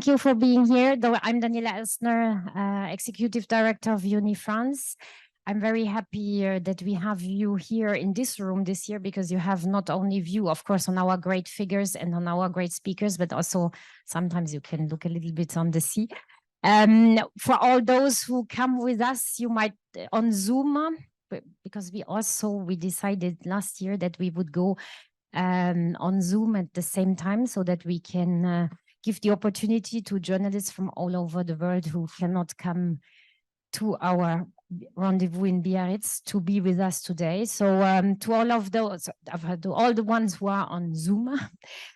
thank you for being here. I'm Daniela Elsner, Executive Director of Unifrance. I'm very happy that we have you here in this room this year, because you have not only view, of course, on our great figures and on our great speakers, but also sometimes you can look a little bit on the sea. For all those who come with us, you might on Zoom, because we decided last year that we would go on Zoom at the same time, so that we can give the opportunity to journalists from all over the world who cannot come to our rendezvous in Biarritz to be with us today. So to all of those, to all the ones who are on Zoom,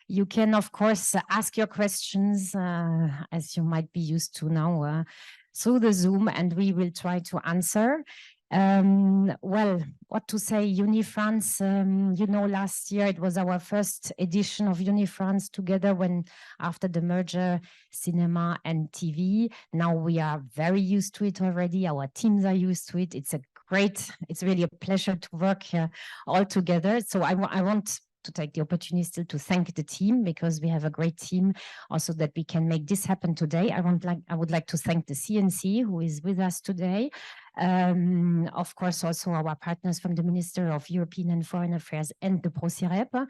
you can of course ask your questions as you might be used to now through the Zoom, and we will try to answer. Well, what to say, Unifrance, you know, last year it was our first edition of Unifrance together after the merger, cinema and TV. Now we are very used to it already. Our teams are used to it. It's really a pleasure to work all together. So I want to take the opportunity still to thank the team, because we have a great team also that we can make this happen today. I would like to thank the CNC who is with us today. Of course, also our partners from the Minister of European and Foreign Affairs and the ProCirep.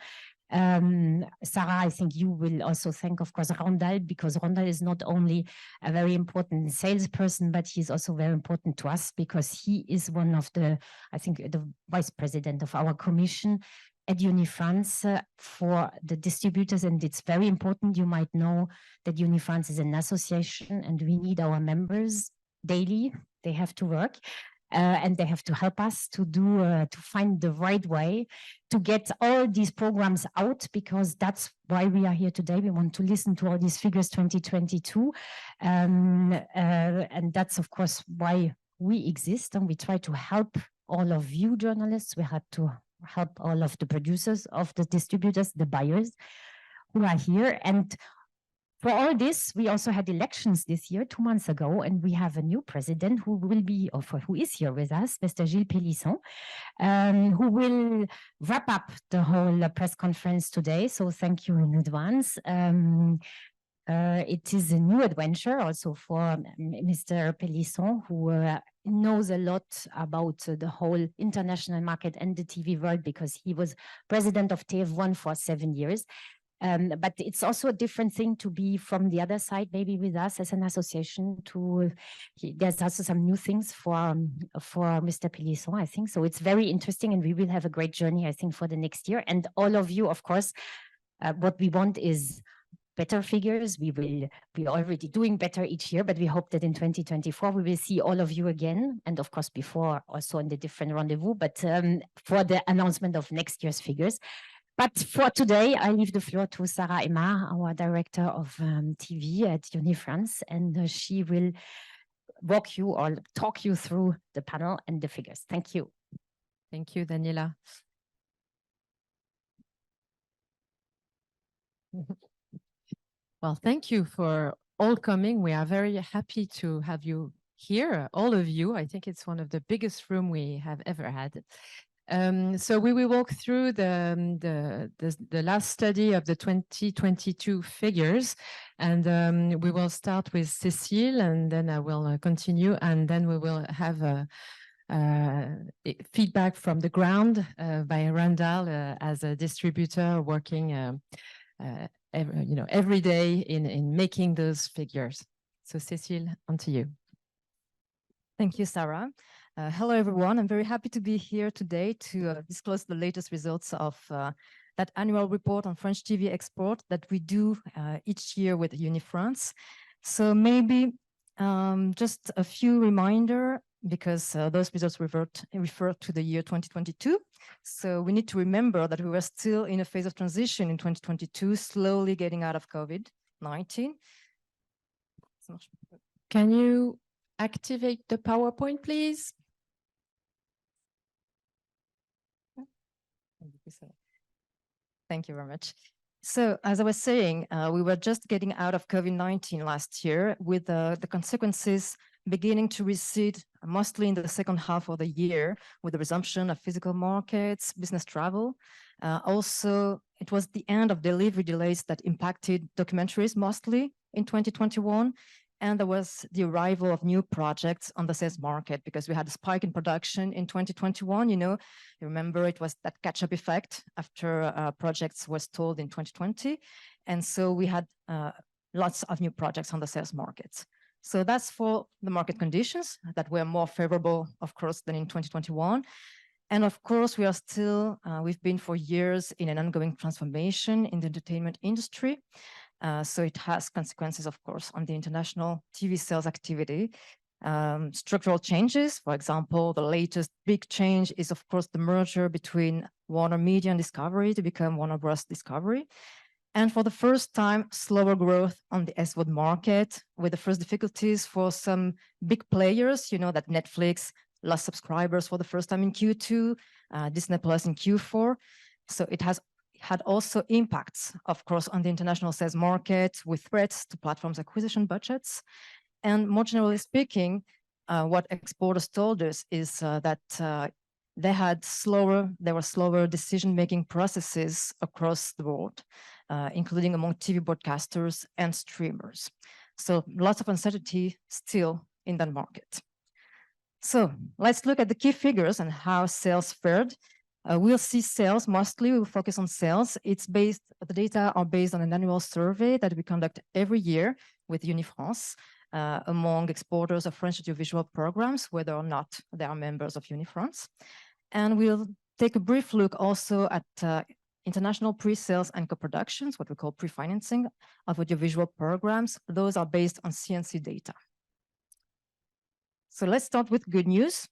Sarah, I think you will also thank, of course, Randall, because Randall is not only a very important salesperson, but he's also very important to us, because he is one of the, I think, the vice president of our commission at Unifrance for the distributors. And it's very important. You might know that Unifrance is an association, and we need our members daily. They have to work and they have to help us to find the right way to get all these programs out, because that's why we are here today. We want to listen to all these figures 2022. And that's, of course, why we exist. And we try to help all of you journalists. We had to help all of the producers, of the distributors, the buyers who are here. And for all this, we also had elections this year, 2 months ago, and we have a new president who is here with us, Mr. Gilles Pélisson, who will wrap up the whole press conference today. So thank you in advance. It is a new adventure also for Mr. Pélisson, who knows a lot about the whole international market and the TV world, because he was president of TF1 for 7 years. But it's also a different thing to be from the other side, maybe with us as an association. There's also some new things for Mr. Pélisson, I think. So it's very interesting, and we will have a great journey, I think, for the next year. And all of you, of course, what we want is better figures. We're already doing better each year, but we hope that in 2024 we will see all of you again, and of course before also in the different rendezvous, but for the announcement of next year's figures. But for today, I leave the floor to Sarah Hemar, our director of TV at Unifrance, and she will walk you or talk you through the panel and the figures. Thank you. Thank you, Daniela. Well, thank you for all coming. We are very happy to have you here, all of you. I think it's one of the biggest rooms we have ever had. So we will walk through the last study of the 2022 figures, and we will start with Cécile, and then I will continue, and then we will have feedback from the ground by Randall as a distributor working every day in making those figures. So Cécile, on to you. Thank you, Sarah. Hello, everyone. I'm very happy to be here today to disclose the latest results of that annual report on French TV export that we do each year with Unifrance. So maybe just a few reminders, because those results refer to the year 2022. So we need to remember that we were still in a phase of transition in 2022, slowly getting out of COVID-19. Can you activate the PowerPoint, please? Thank you very much. So as I was saying, we were just getting out of COVID-19 last year, with the consequences beginning to recede mostly in the second half of the year, with the resumption of physical markets, business travel. Also, it was the end of delivery delays that impacted documentaries mostly, in 2021. And there was the arrival of new projects on the sales market because we had a spike in production in 2021. You remember it was that catch-up effect after projects were stalled in 2020. And so we had lots of new projects on the sales markets. So that's for the market conditions that were more favorable, of course, than in 2021. And of course, we are still, we've been for years in an ongoing transformation in the entertainment industry. So it has consequences, of course, on the international TV sales activity. Structural changes, for example, the latest big change is, of course, the merger between Warner Media and Discovery to become Warner Bros. Discovery. And for the first time, slower growth on the SVOD market, with the first difficulties for some big players, that Netflix lost subscribers for the first time in Q2, Disney Plus in Q4. So it has had also impacts, of course, on the international sales market with threats to platforms' acquisition budgets. And more generally speaking, what exporters told us is that there were slower decision-making processes across the board, including among TV broadcasters and streamers. So lots of uncertainty still in that market. So let's look at the key figures and how sales fared. We'll see sales, mostly we'll focus on sales. The data are based on an annual survey that we conduct every year with Unifrance among exporters of French audiovisual programs, whether or not they are members of Unifrance. And we'll take a brief look also at international pre-sales and co-productions, what we call pre-financing of audiovisual programs. Those are based on CNC data. So let's start with good news.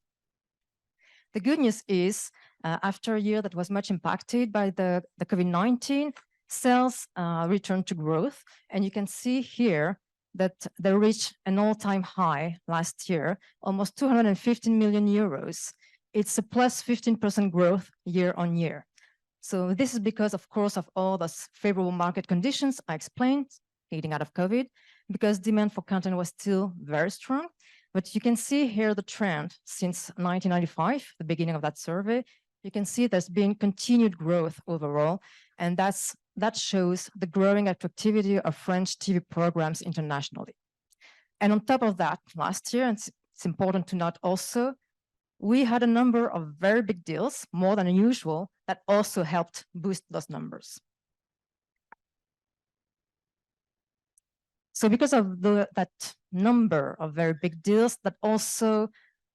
The good news is, after a year that was much impacted by the COVID-19, sales returned to growth. And you can see here that they reached an all-time high last year, almost 215 million euros. It's a plus 15% growth year on year. So this is because, of course, of all those favorable market conditions I explained, leading out of COVID, because demand for content was still very strong. But you can see here the trend since 1995, the beginning of that survey. You can see there's been continued growth overall, and that shows the growing attractivity of French TV programs internationally. And on top of that, last year, and it's important to note also, we had a number of very big deals, more than usual, that also helped boost those numbers. So because of that number of very big deals that also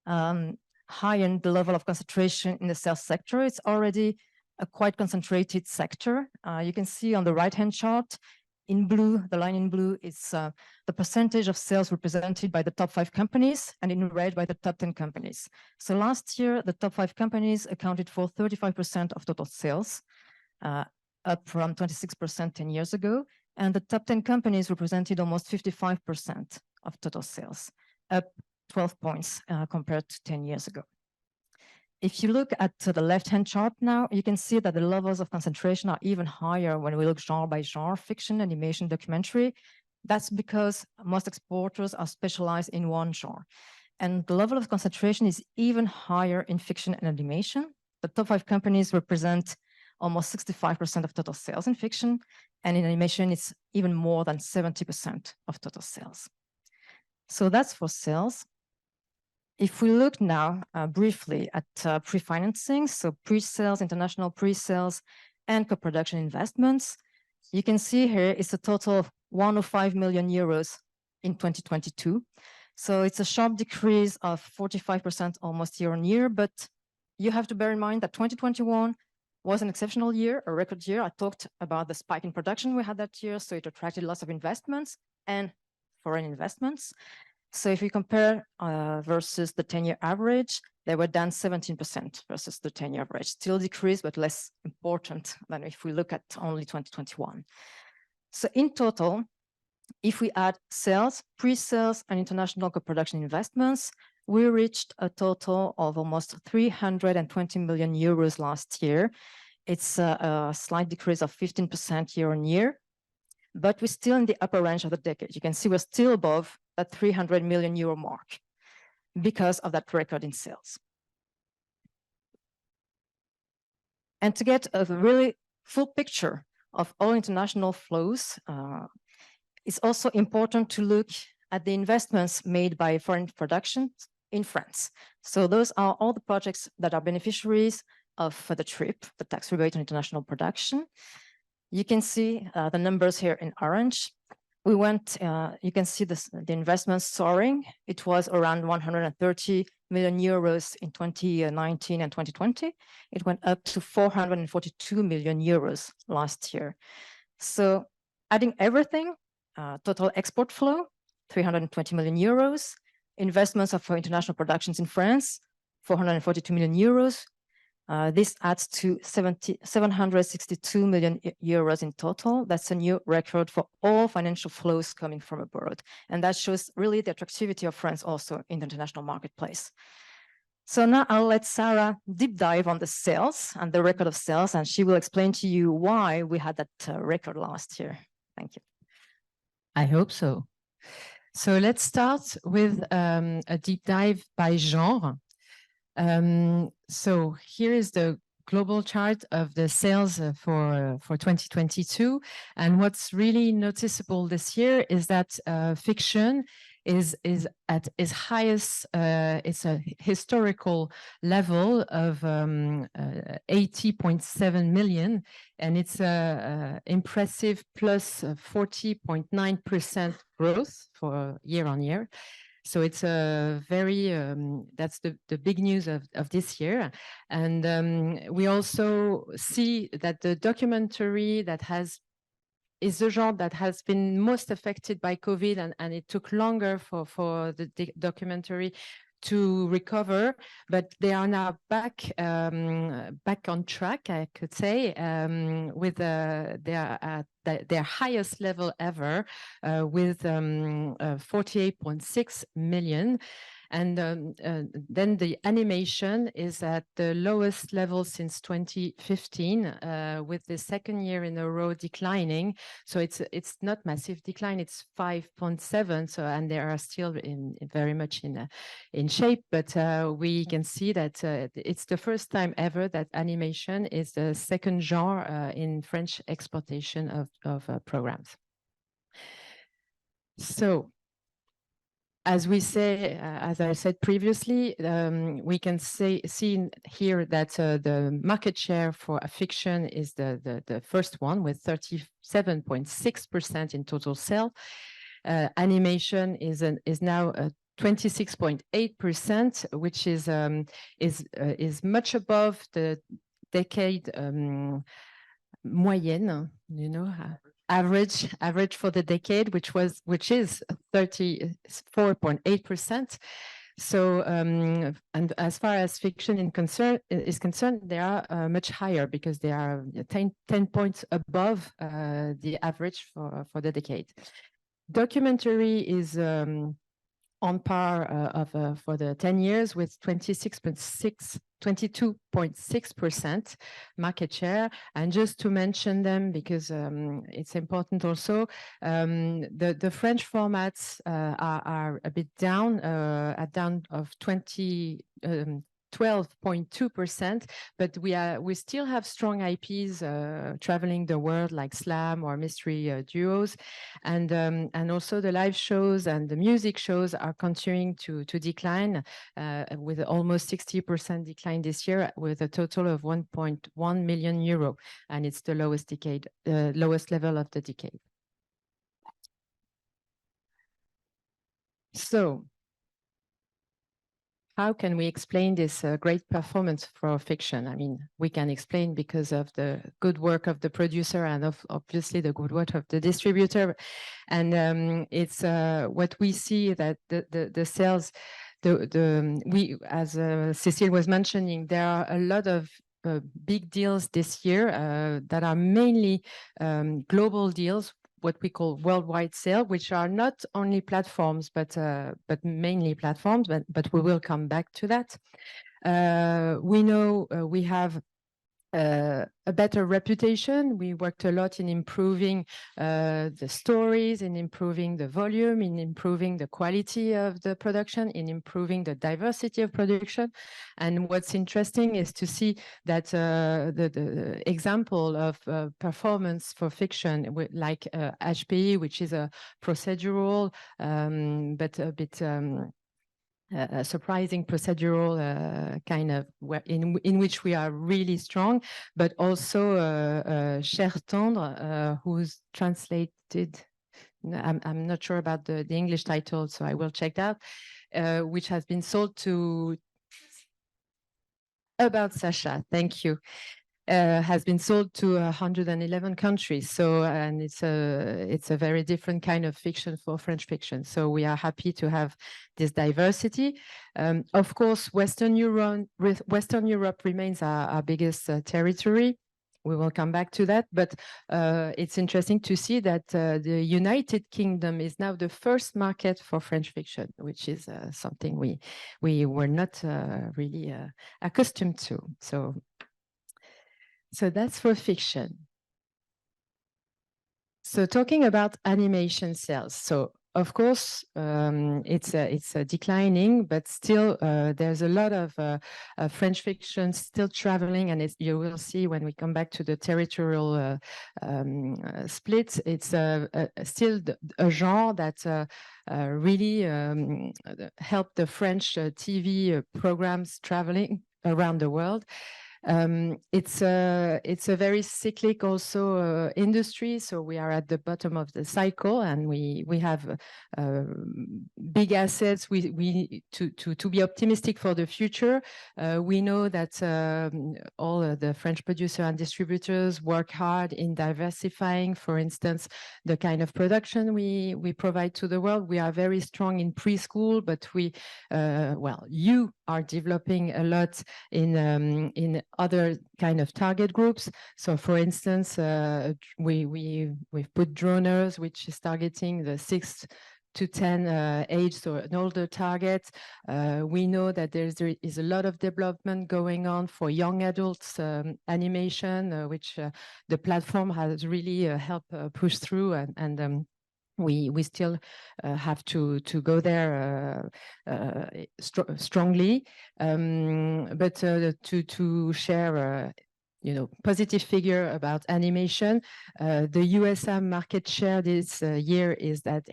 heightened the level of concentration in the sales sector, it's already a quite concentrated sector. You can see on the right-hand chart, in blue, the line in blue is the percentage of sales represented by the top 5 companies, and in red by the top 10 companies. So last year, the top 5 companies accounted for 35% of total sales, up from 26% 10 years ago. And the top 10 companies represented almost 55% of total sales, up 12 points compared to 10 years ago. If you look at the left-hand chart now, you can see that the levels of concentration are even higher when we look genre by genre, fiction, animation, documentary. That's because most exporters are specialized in one genre. And the level of concentration is even higher in fiction and animation. The top 5 companies represent almost 65% of total sales in fiction, and in animation, it's even more than 70% of total sales. So that's for sales. If we look now briefly at pre-financing, so pre-sales, international pre-sales, and co-production investments, you can see here it's a total of 105 million euros in 2022. So it's a sharp decrease of 45% almost year on year, but you have to bear in mind that 2021 was an exceptional year, a record year. I talked about the spike in production we had that year, so it attracted lots of investments and foreign investments. So if we compare versus the 10-year average, they were down 17% versus the 10-year average. Still decreased, but less important than if we look at only 2021. So in total, if we add sales, pre-sales, and international co-production investments, we reached a total of almost 320 million euros last year. It's a slight decrease of 15% year on year, but we're still in the upper range of the decade. You can see we're still above that 300 million euro mark because of that record in sales. And to get a really full picture of all international flows, it's also important to look at the investments made by foreign productions in France. So those are all the projects that are beneficiaries of the TRIP, the tax rebate on international production. You can see the numbers here in orange. We went, you can see the investments soaring. It was around 130 million euros in 2019 and 2020. It went up to 442 million euros last year. So adding everything, total export flow, 320 million euros, investments for international productions in France, 442 million euros. This adds to 762 million euros in total. That's a new record for all financial flows coming from abroad. And that shows really the attractivity of France also in the international marketplace. So now I'll let Sarah deep dive on the sales and the record of sales, and she will explain to you why we had that record last year. Thank you. I hope so. So let's start with a deep dive by genre. So here is the global chart of the sales for 2022. And what's really noticeable this year is that fiction is at its highest, it's a historical level of 80.7 million. And it's impressive plus 40.9% growth for year on year. So it's a very, that's the big news of this year. And we also see that the documentary that is the genre that has been most affected by COVID, and it took longer for the documentary to recover, but they are now back on track, I could say, with their highest level ever, with 48.6 million. And then the animation is at the lowest level since 2015, with the second year in a row declining. So it's not massive decline; it's 5.7. So and they are still very much in shape. But we can see that it's the first time ever that animation is the second genre in French exportation of programs. So, as we say, as I said previously, we can see here that the market share for a fiction is the first one with 37.6% in total sale. Animation is now 26.8%, which is much above the decade moyenne, you know. Average for the decade, which is 34.8%. So, and as far as fiction is concerned, they are much higher because they are 10 points above the average for the decade. Documentary is on par for the 10 years with 22.6% market share. And just to mention them, because it's important also, the French formats are a bit down, down of 12.2%, but we still have strong IPs traveling the world like slam or mystery duos, and also the live shows and the music shows are continuing to decline, with almost 60% decline this year, with a total of 1.1 million euro, and it's the lowest level of the decade. So, how can we explain this great performance for fiction? I mean, we can explain because of the good work of the producer and obviously the good work of the distributor. And it's what we see that the sales, as Cécile was mentioning, there are a lot of big deals this year that are mainly global deals, what we call worldwide sale, which are not only platforms, but mainly platforms, but we will come back to that. We know we have a better reputation. We worked a lot in improving the stories, in improving the volume, in improving the quality of the production, in improving the diversity of production. And what's interesting is to see that the example of performance for fiction, like HPE, which is a procedural, but a bit a surprising procedural kind of in which we are really strong, but also Cher Tendre, who's translated. I'm not sure about the English title, so I will check that, which has been sold to About Sasha. Thank you. Has been sold to 111 countries. So, and it's a very different kind of fiction for French fiction. So we are happy to have this diversity. Of course, Western Europe remains our biggest territory. We will come back to that, but it's interesting to see that the United Kingdom is now the first market for French fiction, which is something we were not really accustomed to. So that's for fiction. So talking about animation sales. So of course, it's declining, but still there's a lot of French fiction still traveling, and you will see when we come back to the territorial split, it's still a genre that really helped the French TV programs traveling around the world. It's a very cyclic also industry, so we are at the bottom of the cycle, and we have big assets. We to be optimistic for the future. We know that all the French producers and distributors work hard in diversifying, for instance, the kind of production we provide to the world. We are very strong in preschool, but you are developing a lot in other kind of target groups. So for instance, we've put Droners, which is targeting the 6 to 10 age, so an older target. We know that there is a lot of development going on for young adults animation, which the platform has really helped push through, and we still have to go there strongly, but to share positive figure about animation, the USA market share this year is that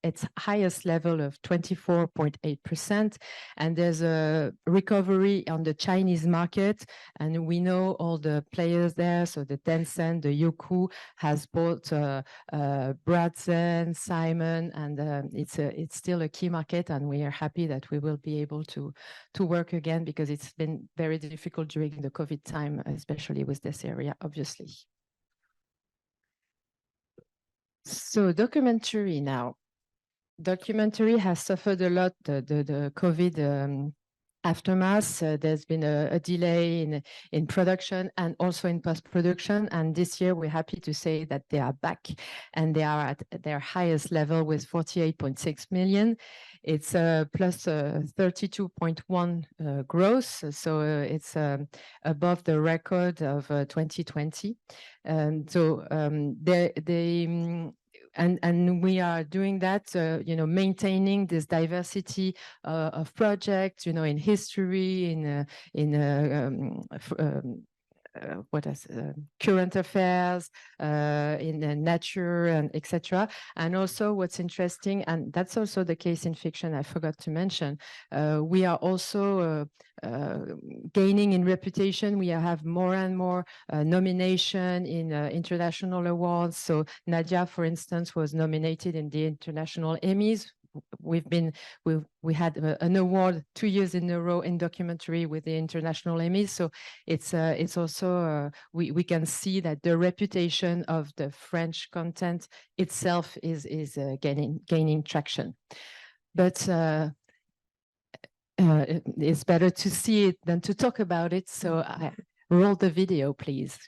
its highest level of 24.8%, and there's a recovery on the Chinese market, and we know all the players there. So the Tencent, the Youku has bought Bradzen, Simon, and it's still a key market, and we are happy that we will be able to work again, because it's been very difficult during the COVID time, especially with this area, obviously. So documentary now. Documentary has suffered a lot, the COVID aftermath. There's been a delay in production and also in post-production. And this year, we're happy to say that they are back, and they are at their highest level with 48.6 million. It's plus 32.1 growth. So it's above the record of 2020. And we are doing that, maintaining this diversity of projects, in history, current affairs, in nature, and etc. And also what's interesting, and that's also the case in fiction, I forgot to mention, we are also gaining in reputation. We have more and more nomination in international awards. So Nadia, for instance, was nominated in the international Emmys. We had an award 2 years in a row in documentary with the international Emmys. So it's also we can see that the reputation of the French content itself is gaining traction. But it's better to see it than to talk about it. So roll the video, please.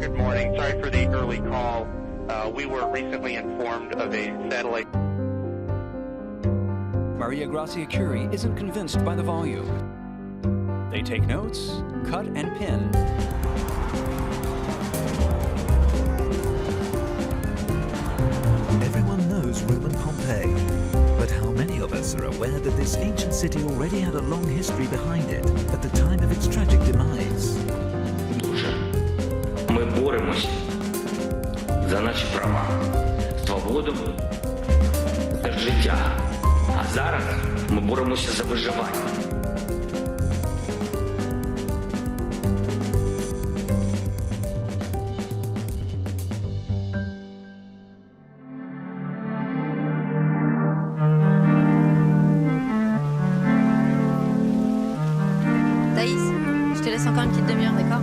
Good morning. Sorry for the early call. We were recently informed of a satellite. Maria Grazia Curie isn't convinced by the volume. They take notes, cut and pin. Everyone knows Roman Pompeii, but how many of us are aware that this ancient city already had a long history behind it at the time of its tragic demise? Ми боремося за наші права, свободу та життя. А зараз ми боремося за виживання. Thaïs, je te laisse encore une petite demi-heure, d'accord?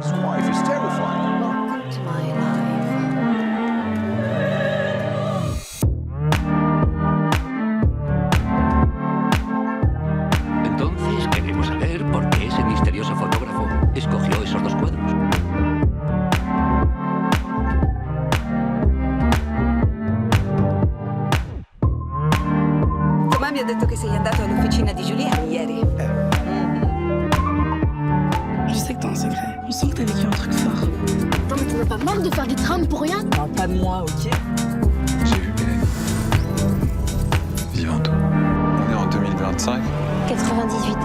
His wife is terrifying. Welcome to my life. Entonces queremos saber por qué ese misterioso fotógrafo escogió esos dos cuadros. Tomà mi ha detto che sei andato all'officina di Julien ieri. Je sais que t'as un secret. Je sens que t'as vécu un truc fort. Attends, mais t'en as pas marre de faire des drames pour rien? Non, pas de moi, ok? J'ai vu qu'elle est vivante. On est en 2025. 98.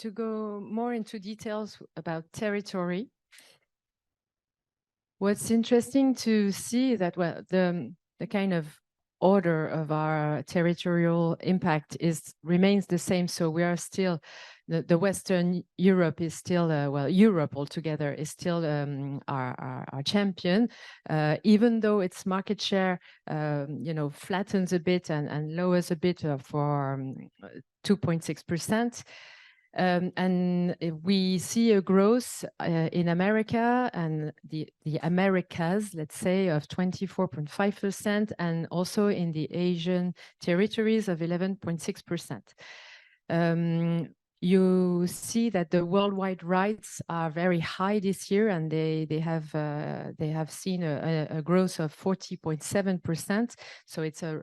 To go more into details about territory, what's interesting to see is that, well, the kind of order of our territorial impact remains the same. So we are still, the Western Europe is still, well, Europe altogether is still our champion, even though its market share, flattens a bit and lowers a bit for 2.6%. And we see a growth in America and the Americas, let's say, of 24.5%, and also in the Asian territories of 11.6%. You see that the worldwide rights are very high this year, and they have seen a growth of 40.7%. So it's a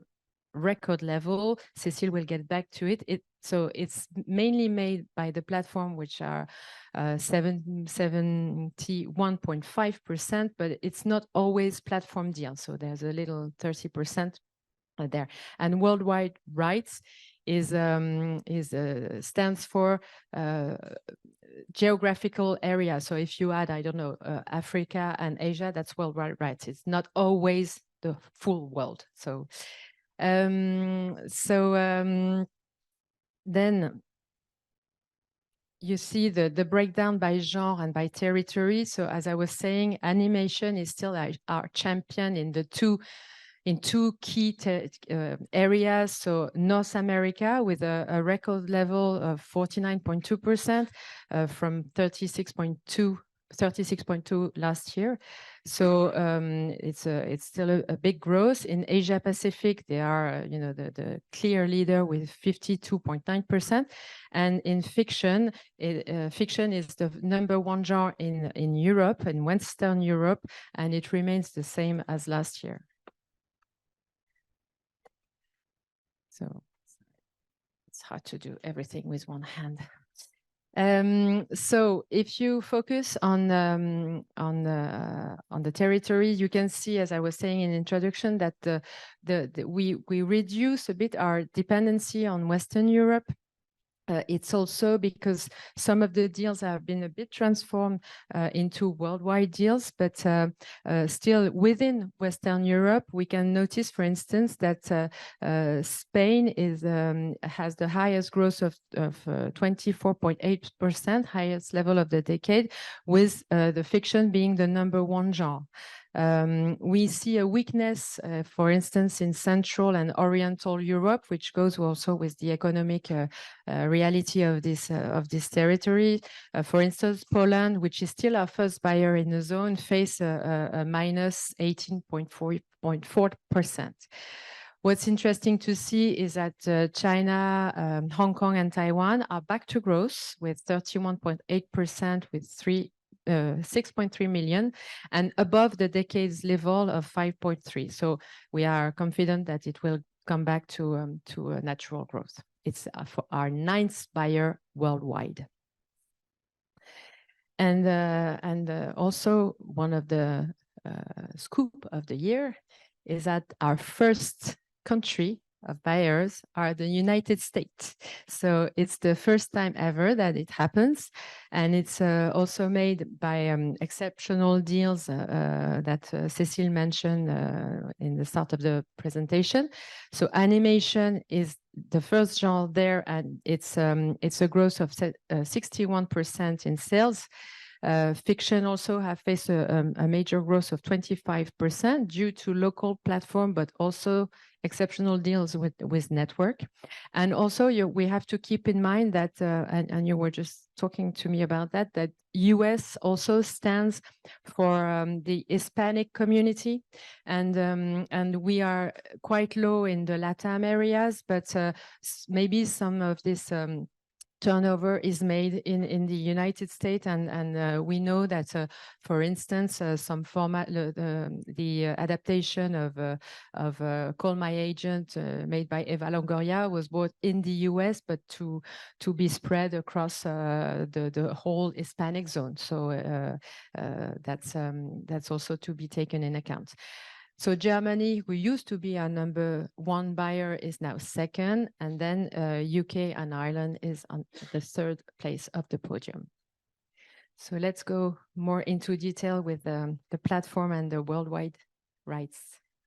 record level. Cécile will get back to it. So it's mainly made by the platform, which are 71.5%, but it's not always platform deals. So there's a little 30% there. And worldwide rights stands for geographical area. So if you add, I don't know, Africa and Asia, that's worldwide rights. It's not always the full world. So then you see the breakdown by genre and by territory. So as I was saying, animation is still our champion in two key areas. So North America with a record level of 49.2% from 36.2 last year. So it's still a big growth. In Asia Pacific, they are the clear leader with 52.9%. And in fiction, fiction is the #1 genre in Europe, in Western Europe, and it remains the same as last year. So it's hard to do everything with one hand. So if you focus on the territory, you can see, as I was saying in introduction, that we reduce a bit our dependency on Western Europe. It's also because some of the deals have been a bit transformed into worldwide deals, but still within Western Europe, we can notice, for instance, that Spain has the highest growth of 24.8%, highest level of the decade, with the fiction being the #1 genre. We see a weakness, for instance, in Central and Oriental Europe, which goes also with the economic reality of this territory. For instance, Poland, which is still our first buyer in the zone, face a minus 18.4%. What's interesting to see is that China, Hong Kong, and Taiwan are back to growth with 31.8% with 6.3 million and above the decade's level of 5.3. So we are confident that it will come back to a natural growth. It's for our 9th buyer worldwide. And also one of the scoop of the year is that our first country of buyers are the United States. So it's the first time ever that it happens. And it's also made by exceptional deals that Cécile mentioned in the start of the presentation. So animation is the first genre there, and it's a growth of 61% in sales. Fiction also have faced a major growth of 25% due to local platform, but also exceptional deals with network. And also we have to keep in mind that, and you were just talking to me about that US also stands for the Hispanic community. And we are quite low in the LATAM areas, but maybe some of this turnover is made in the United States, and we know that, for instance, some format, the adaptation of Call My Agent made by Eva Longoria was bought in the US, but to be spread across the whole Hispanic zone. So that's also to be taken in account. So Germany, who used to be our number 1 buyer, is now 2nd, and then UK and Ireland is on the 3rd place of the podium. So let's go more into detail with the platform and the worldwide rights.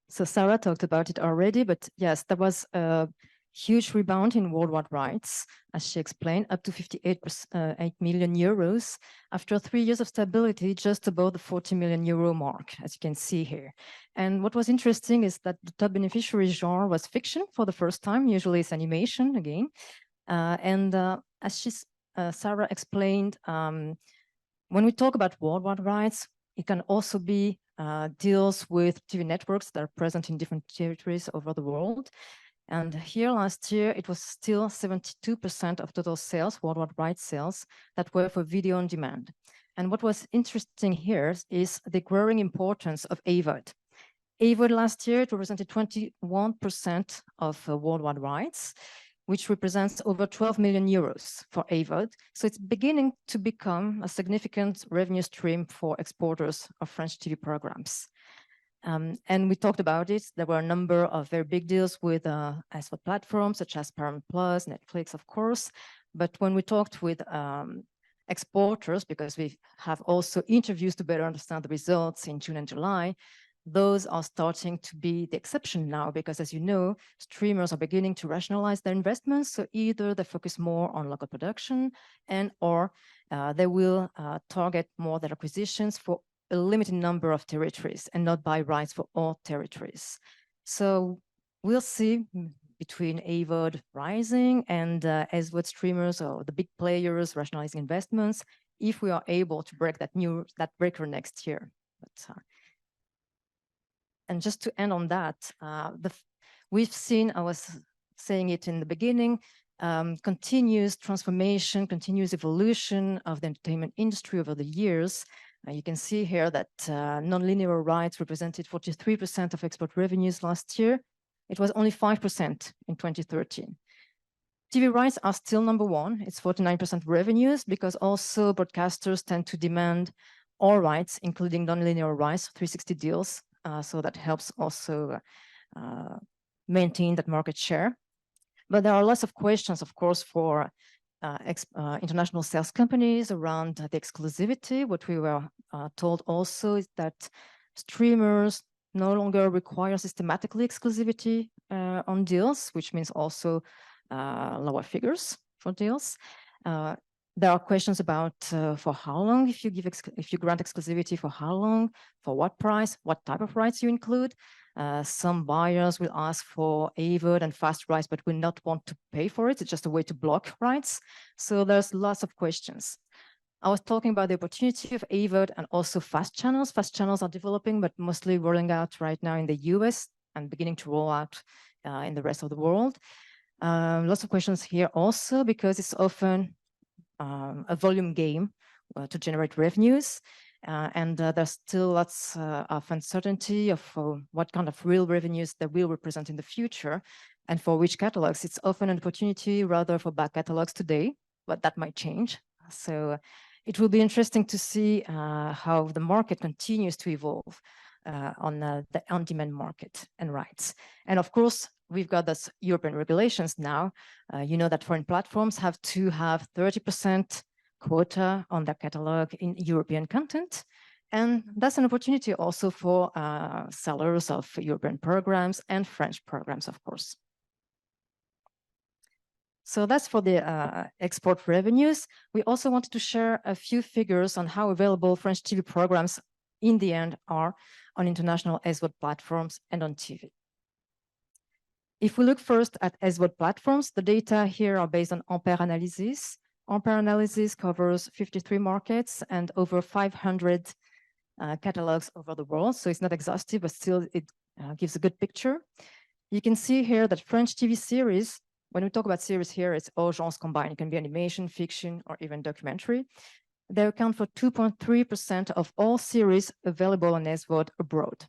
So Sarah talked about it already, but yes, there was a huge rebound in worldwide rights, as she explained, up to 8 million euros after 3 years of stability, just above the 40 million euro mark, as you can see here. And what was interesting is that the top beneficiary genre was fiction for the first time. Usually it's animation again. As Sarah explained, when we talk about worldwide rights, it can also be deals with TV networks that are present in different territories over the world. And here last year, it was still 72% of total sales, worldwide rights sales, that were for video on demand. And what was interesting here is the growing importance of AVOD. AVOD last year, it represented 21% of worldwide rights, which represents over 12 million euros for AVOD. So it's beginning to become a significant revenue stream for exporters of French TV programs. And we talked about it. There were a number of very big deals with SVOD platforms such as Paramount+, Netflix, of course. But when we talked with exporters, because we have also interviews to better understand the results in June and July, those are starting to be the exception now, because as you know, streamers are beginning to rationalize their investments. So either they focus more on local production or they will target more their acquisitions for a limited number of territories and not buy rights for all territories. So we'll see between AVOD rising and SVOD streamers or the big players rationalizing investments, if we are able to break that breaker next year. And just to end on that, we've seen, I was saying it in the beginning, continuous transformation, continuous evolution of the entertainment industry over the years. You can see here that non-linear rights represented 43% of export revenues last year. It was only 5% in 2013. TV rights are still number 1. It's 49% revenues, because also broadcasters tend to demand all rights, including non-linear rights, 360 deals. So that helps also maintain that market share. But there are lots of questions, of course, for international sales companies around the exclusivity. What we were told also is that streamers no longer require systematically exclusivity on deals, which means also lower figures for deals. There are questions about for how long, if you grant exclusivity, for how long, for what price, what type of rights you include. Some buyers will ask for AVOD and fast rights, but will not want to pay for it. It's just a way to block rights. So there's lots of questions. I was talking about the opportunity of AVOD and also fast channels. Fast channels are developing, but mostly rolling out right now in the US and beginning to roll out in the rest of the world. Lots of questions here also, because it's often a volume game to generate revenues. And there's still lots of uncertainty of what kind of real revenues they will represent in the future, and for which catalogs. It's often an opportunity rather for back catalogs today, but that might change. So it will be interesting to see how the market continues to evolve on the on-demand market and rights. And of course, we've got those European regulations now. You know that foreign platforms have to have 30% quota on their catalog in European content. And that's an opportunity also for sellers of European programs and French programs, of course. So that's for the export revenues. We also wanted to share a few figures on how available French TV programs in the end are on international SVOD platforms and on TV. If we look first at SVOD platforms, the data here are based on Ampere analysis. Ampere analysis covers 53 markets and over 500 catalogs over the world. So it's not exhaustive, but still it gives a good picture. You can see here that French TV series, when we talk about series here, it's all genres combined. It can be animation, fiction, or even documentary. They account for 2.3% of all series available on SVOD abroad,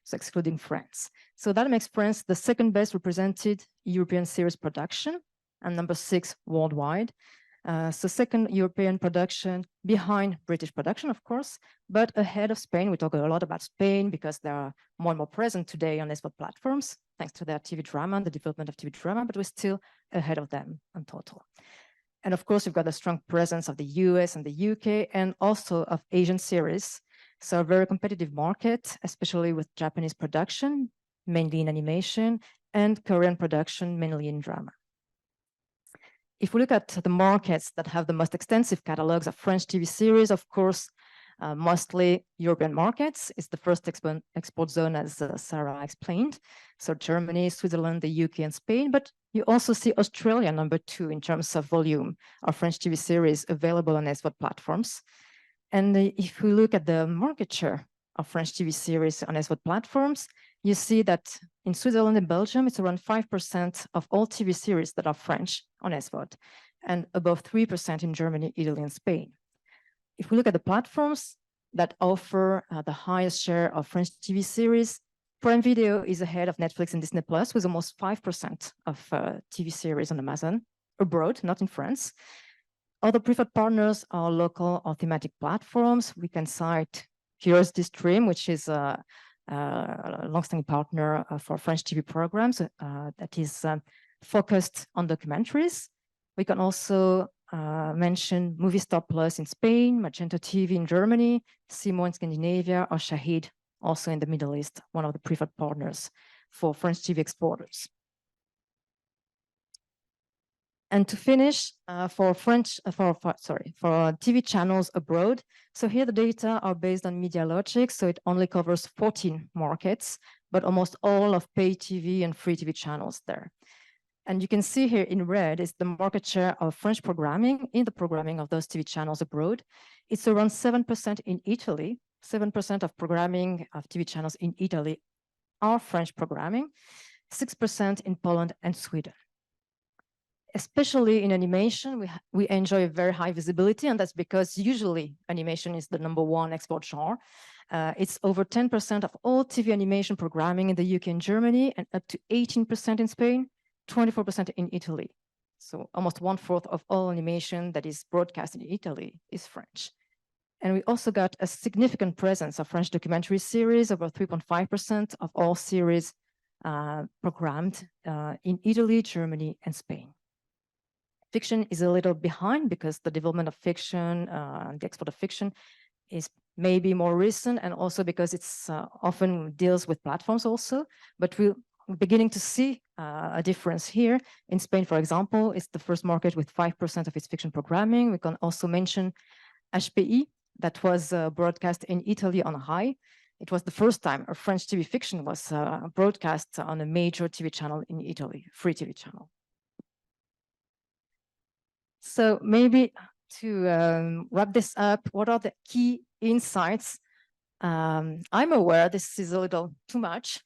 so excluding France. So that makes France the second best represented European series production and number 6 worldwide. So second European production behind British production, of course, but ahead of Spain. We talk a lot about Spain because they are more and more present today on SVOD platforms, thanks to their TV drama and the development of TV drama, but we're still ahead of them in total. And of course, we've got a strong presence of the US and the UK and also of Asian series. So a very competitive market, especially with Japanese production, mainly in animation, and Korean production, mainly in drama. If we look at the markets that have the most extensive catalogs of French TV series, of course, mostly European markets is the first export zone, as Sarah explained. So Germany, Switzerland, the UK, and Spain. But you also see Australia number 2 in terms of volume of French TV series available on SVOD platforms. And if we look at the market share of French TV series on SVOD platforms, you see that in Switzerland and Belgium, it's around 5% of all TV series that are French on SVOD, and above 3% in Germany, Italy, and Spain. If we look at the platforms that offer the highest share of French TV series, Prime Video is ahead of Netflix and Disney Plus with almost 5% of TV series on Amazon abroad, not in France. Other preferred partners are local or thematic platforms. We can cite Curiosity Stream, which is a long-standing partner for French TV programs that is focused on documentaries. We can also mention Movie Star Plus in Spain, Magenta TV in Germany, Simo in Scandinavia, or Shahid also in the Middle East, one of the preferred partners for French TV exporters. And to finish, for TV channels abroad, so here the data are based on MediaLogic, so it only covers 14 markets, but almost all of pay TV and free TV channels there. And you can see here in red is the market share of French programming in the programming of those TV channels abroad. It's around 7% in Italy. 7% of programming of TV channels in Italy are French programming, 6% in Poland and Sweden. Especially in animation, we enjoy a very high visibility, and that's because usually animation is the #1 export genre. It's over 10% of all TV animation programming in the UK and Germany, and up to 18% in Spain, 24% in Italy. So almost 1/4 of all animation that is broadcast in Italy is French. And we also got a significant presence of French documentary series, over 3.5% of all series programmed in Italy, Germany, and Spain. Fiction is a little behind because the development of fiction, the export of fiction is maybe more recent, and also because it's often deals with platforms also, but beginning to see a difference here. In Spain, for example, it's the first market with 5% of its fiction programming. We can also mention HPI, that was broadcast in Italy on High. It was the first time a French TV fiction was broadcast on a major TV channel in Italy, free TV channel. So maybe to wrap this up, what are the key insights? I'm aware this is a little too much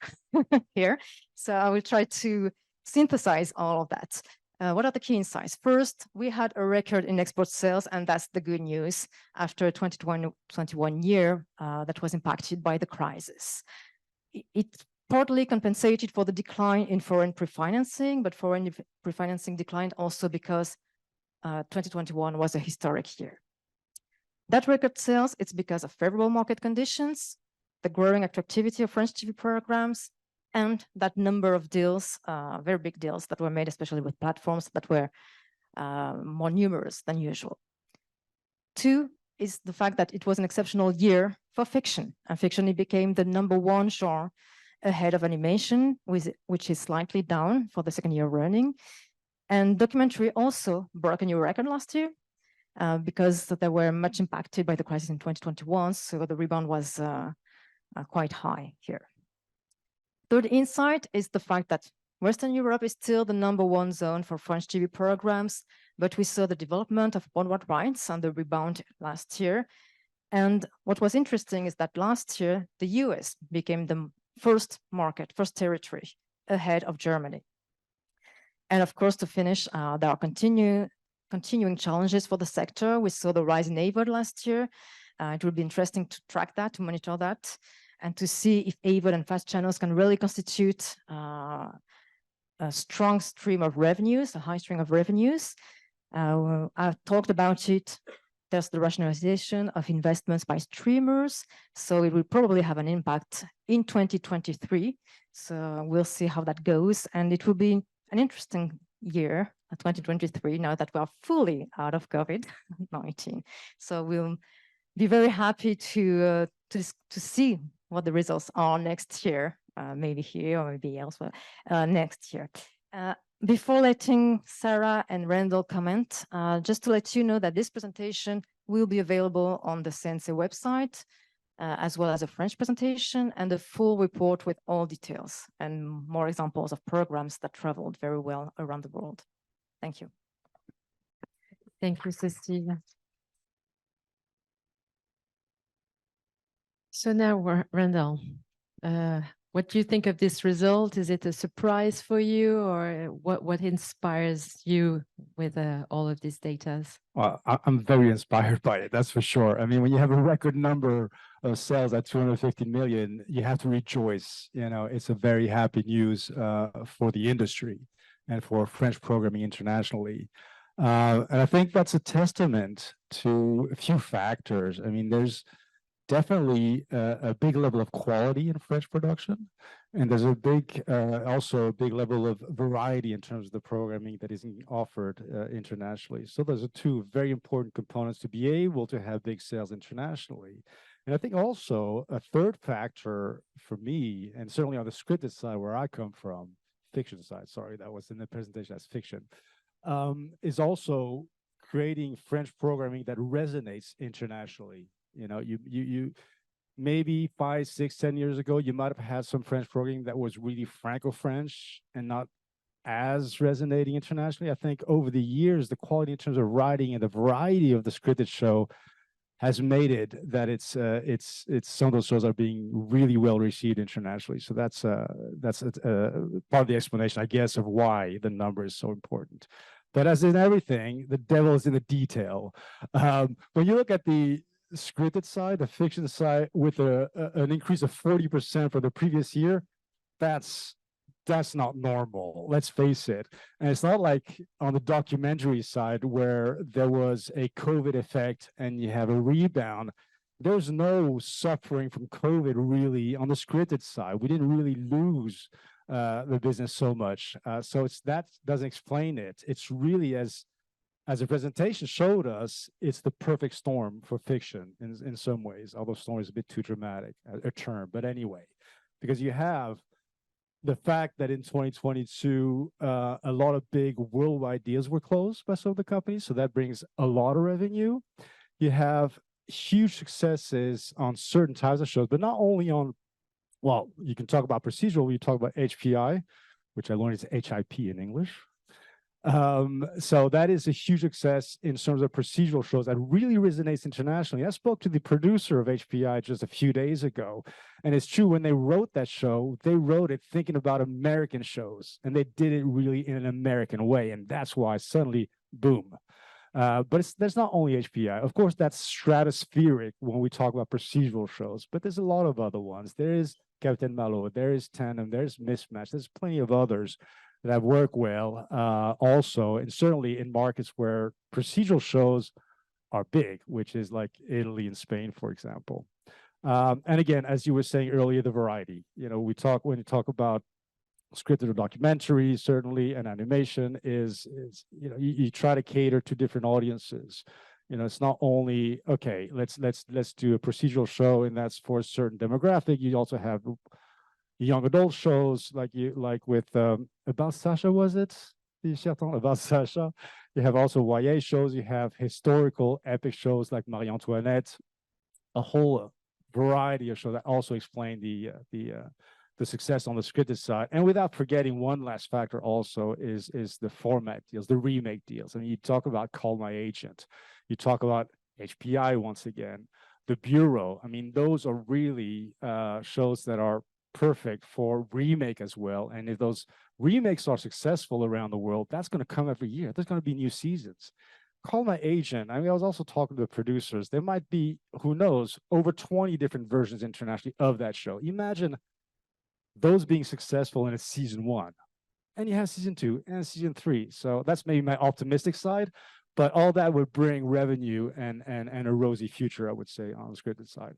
here, so I will try to synthesize all of that. What are the key insights? First, we had a record in export sales, and that's the good news after a 2021 year that was impacted by the crisis. It partly compensated for the decline in foreign pre-financing, but foreign pre-financing declined also because 2021 was a historic year. That record sales, it's because of favorable market conditions, the growing attractivity of French TV programs, and that number of deals, very big deals that were made, especially with platforms that were more numerous than usual. Two is the fact that it was an exceptional year for fiction, and fiction it became the #1 genre ahead of animation, which is slightly down for the second year running. And documentary also broke a new record last year, because they were much impacted by the crisis in 2021, so the rebound was quite high here. Third insight is the fact that Western Europe is still the #1 zone for French TV programs, but we saw the development of onward rights and the rebound last year. And what was interesting is that last year, the US became the first market, first territory ahead of Germany. And of course, to finish, there are continuing challenges for the sector. We saw the rise in AVOD last year. It will be interesting to track that, to monitor that, and to see if AVOD and fast channels can really constitute a strong stream of revenues, a high stream of revenues. I've talked about it. There's the rationalization of investments by streamers, so it will probably have an impact in 2023. So we'll see how that goes, and it will be an interesting year, 2023, now that we are fully out of COVID-19. So we'll be very happy to see what the results are next year, maybe here or maybe elsewhere next year. Before letting Sarah and Randall comment, just to let you know that this presentation will be available on the Sensei website, as well as a French presentation and a full report with all details and more examples of programs that traveled very well around the world. Thank you. Thank you, Cécile. So now, Randall, what do you think of this result? Is it a surprise for you, or what inspires you with all of these data? Well, I'm very inspired by it, that's for sure. I mean, when you have a record number of sales at 250 million, you have to rejoice. You know, it's a very happy news for the industry and for French programming internationally. And I think that's a testament to a few factors. I mean, there's definitely a big level of quality in French production, and there's a big, also a big level of variety in terms of the programming that is offered internationally. So those are two very important components to be able to have big sales internationally. And I think also a third factor for me, and certainly on the scripted side where I come from, fiction side, sorry, that was in the presentation as fiction, is also creating French programming that resonates internationally. You know, you maybe 5, 6, 10 years ago, you might have had some French programming that was really Franco-French and not as resonating internationally. I think over the years, the quality in terms of writing and the variety of the scripted show has made it that it's some of those shows are being really well received internationally. So that's part of the explanation, I guess, of why the number is so important. But as in everything, the devil is in the detail. When you look at the scripted side, the fiction side, with an increase of 40% for the previous year, that's not normal, let's face it. And it's not like on the documentary side where there was a COVID effect and you have a rebound. There's no suffering from COVID really on the scripted side. We didn't really lose the business so much. So that doesn't explain it. It's really, as the presentation showed us, it's the perfect storm for fiction in some ways, although storm is a bit too dramatic a term, but anyway, because you have the fact that in 2022, a lot of big worldwide deals were closed by some of the companies. So that brings a lot of revenue. You have huge successes on certain types of shows, but not only on, well, you can talk about procedural, you talk about HPI, which I learned is HIP in English. So that is a huge success in terms of procedural shows that really resonates internationally. I spoke to the producer of HPI just a few days ago, and it's true, when they wrote that show, they wrote it thinking about American shows, and they did it really in an American way, and that's why suddenly, boom. But there's not only HPI. Of course, that's stratospheric when we talk about procedural shows, but there's a lot of other ones. There is Captain Malo, there is Tandem, there's Mismatch, there's plenty of others that work well also, and certainly in markets where procedural shows are big, which is like Italy and Spain, for example. And again, as you were saying earlier, the variety. You know, when you talk about scripted or documentary, certainly, and animation is you know, you try to cater to different audiences. You know, it's not only, okay, let's do a procedural show and that's for a certain demographic. You also have young adult shows like with About Sasha, was it? About Sasha. You have also YA shows. You have historical epic shows like Marie Antoinette. A whole variety of shows that also explain the success on the scripted side. And without forgetting, one last factor also is the format deals, the remake deals. I mean, you talk about Call My Agent, you talk about HPI once again, The Bureau. I mean, those are really shows that are perfect for remake as well. And if those remakes are successful around the world, that's going to come every year. There's going to be new seasons. Call My Agent, I mean, I was also talking to the producers. There might be, who knows, over 20 different versions internationally of that show. Imagine those being successful in a season 1. And you have season 2 and season 3. So that's maybe my optimistic side, but all that would bring revenue and a rosy future, I would say, on the scripted side.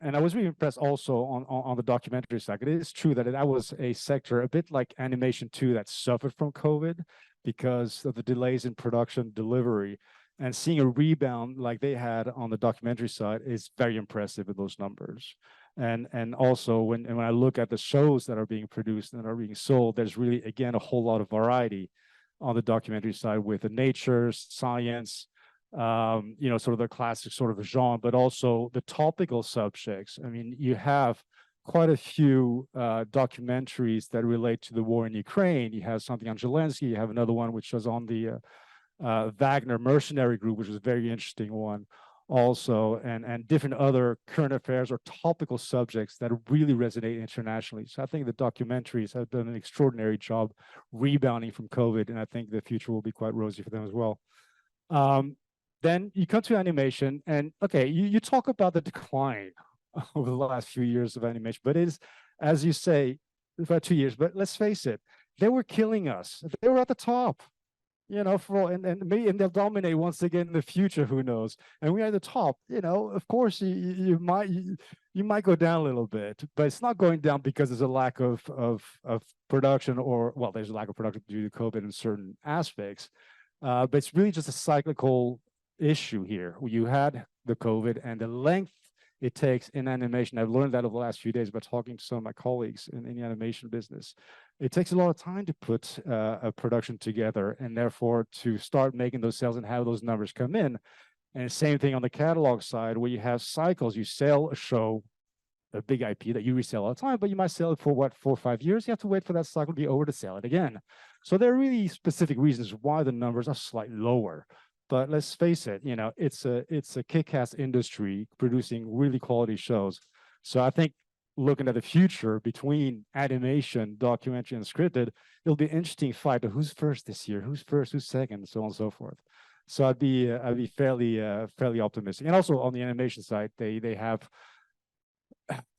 And I was really impressed also on the documentary side. It is true that that was a sector a bit like animation too that suffered from COVID because of the delays in production delivery. And seeing a rebound like they had on the documentary side is very impressive with those numbers. And also when I look at the shows that are being produced and are being sold, there's really, again, a whole lot of variety on the documentary side with the nature, science, you know, sort of the classic sort of genre, but also the topical subjects. I mean, you have quite a few documentaries that relate to the war in Ukraine. You have something on Zelensky. You have another one which was on the Wagner mercenary group, which was a very interesting one also, and different other current affairs or topical subjects that really resonate internationally. So I think the documentaries have done an extraordinary job rebounding from COVID, and I think the future will be quite rosy for them as well. Then you come to animation, and okay, you talk about the decline over the last few years of animation, but it is, as you say, about 2 years, but let's face it, they were killing us. They were at the top, you know, and they'll dominate once again in the future, who knows? And we're at the top, you know, of course you might go down a little bit, but it's not going down because there's a lack of production, or, well, there's a lack of production due to COVID in certain aspects, but it's really just a cyclical issue here. You had the COVID and the length it takes in animation. I've learned that over the last few days by talking to some of my colleagues in the animation business. It takes a lot of time to put a production together, and therefore to start making those sales and have those numbers come in. And same thing on the catalog side, where you have cycles. You sell a show, a big IP that you resell all the time, but you might sell it for what, 4 or 5 years. You have to wait for that cycle to be over to sell it again. So there are really specific reasons why the numbers are slightly lower. But let's face it, you know, it's a kick-ass industry producing really quality shows. So I think looking at the future between animation, documentary, and scripted, it'll be an interesting fight of who's first this year, who's first, who's second, so on and so forth. So I'd be fairly optimistic. And also on the animation side, they have,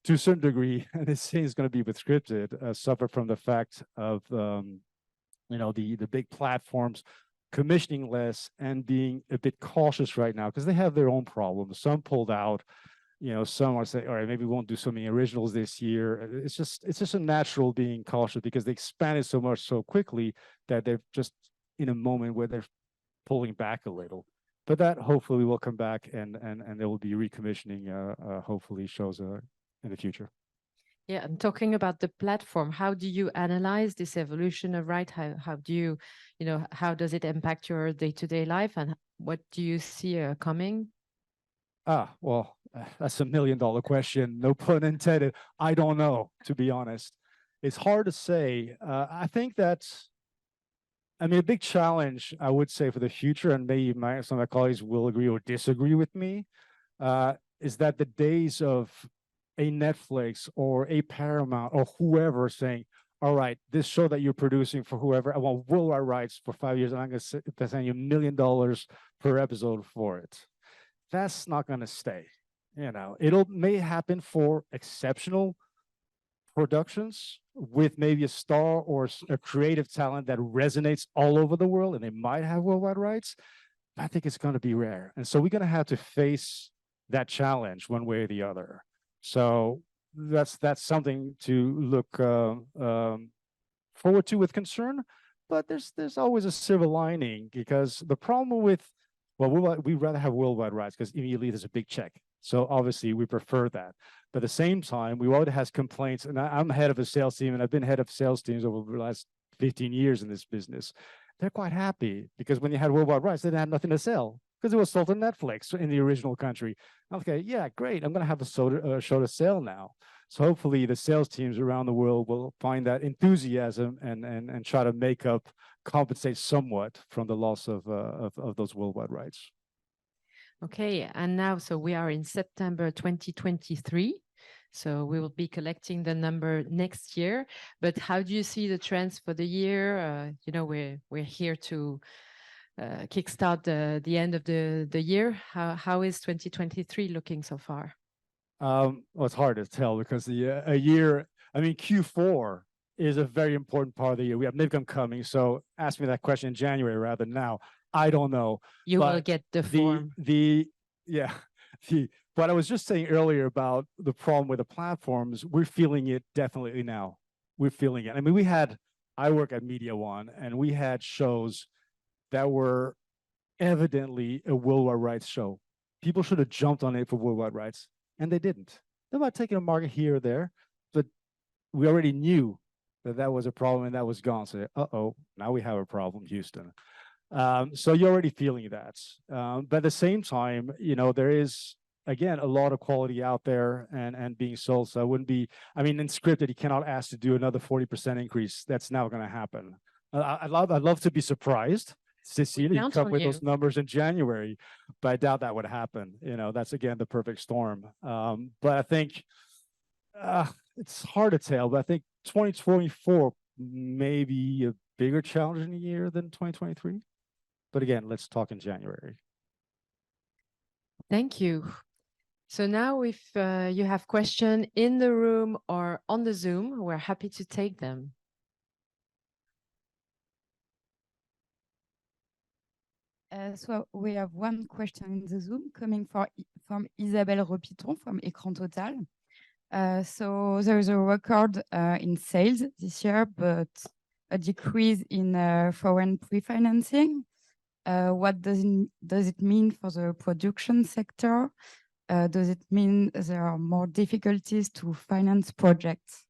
to a certain degree, and this thing is going to be with scripted, suffer from the fact of you know, the big platforms commissioning less and being a bit cautious right now because they have their own problems. Some pulled out, you know, some are saying, all right, maybe we won't do so many originals this year. It's just a natural being cautious because they expanded so much so quickly that they're just in a moment where they're pulling back a little. But that hopefully will come back and there will be recommissioning hopefully shows in the future. Yeah, and talking about the platform, how do you analyze this evolution of right? How do you, how does it impact your day-to-day life, and what do you see coming? Well, that's $1 million question. No pun intended. I don't know, to be honest. It's hard to say. I think that's, I mean, a big challenge, I would say, for the future, and maybe some of my colleagues will agree or disagree with me, is that the days of a Netflix or a Paramount or whoever saying, all right, this show that you're producing for whoever, I want worldwide rights for 5 years, and I'm going to send you $1 million per episode for it. That's not going to stay. It may happen for exceptional productions with maybe a star or a creative talent that resonates all over the world, and they might have worldwide rights. I think it's going to be rare. And so we're going to have to face that challenge one way or the other. So that's something to look forward to with concern. But there's always a silver lining, because the problem with, well, we'd rather have worldwide rights because immediately there's a big check. So obviously we prefer that. But at the same time, we already have complaints, and I'm head of a sales team, and I've been head of sales teams over the last 15 years in this business. They're quite happy because when you had worldwide rights, they didn't have nothing to sell because it was sold on Netflix in the original country. Okay, yeah, great. I'm going to have a show to sell now. So hopefully the sales teams around the world will find that enthusiasm and try to compensate somewhat from the loss of those worldwide rights. Okay, and now, so we are in September 2023. So we will be collecting the number next year. But how do you see the trends for the year? We're here to kickstart the end of the year. How is 2023 looking so far? Well, it's hard to tell because Q4 is a very important part of the year. We have Midcom coming, so ask me that question in January rather than now. I don't know. You will get the form. But I was just saying earlier about the problem with the platforms. We're feeling it definitely now. We're feeling it. I mean, I work at Mediawan, and we had shows that were evidently a worldwide rights show. People should have jumped on it for worldwide rights, and they didn't. They might take a market here or there, but we already knew that was a problem and that was gone. So, now we have a problem, Houston. So you're already feeling that. But at the same time, there is, again, a lot of quality out there and being sold. So I wouldn't be, in scripted, you cannot ask to do another 40% increase. That's not going to happen. I'd love to be surprised. Cécile, you come with those numbers in January, but I doubt that would happen. That's, again, the perfect storm. But I think it's hard to tell, but I think 2024 may be a bigger challenging year than 2023. But again, let's talk in January. Thank you. So now if you have questions in the room or on the Zoom, we're happy to take them. So we have one question in the Zoom coming from Isabelle Repiton from Écran Total. So there is a record in sales this year, but a decrease in foreign pre-financing. What does it mean for the production sector? Does it mean there are more difficulties to finance projects?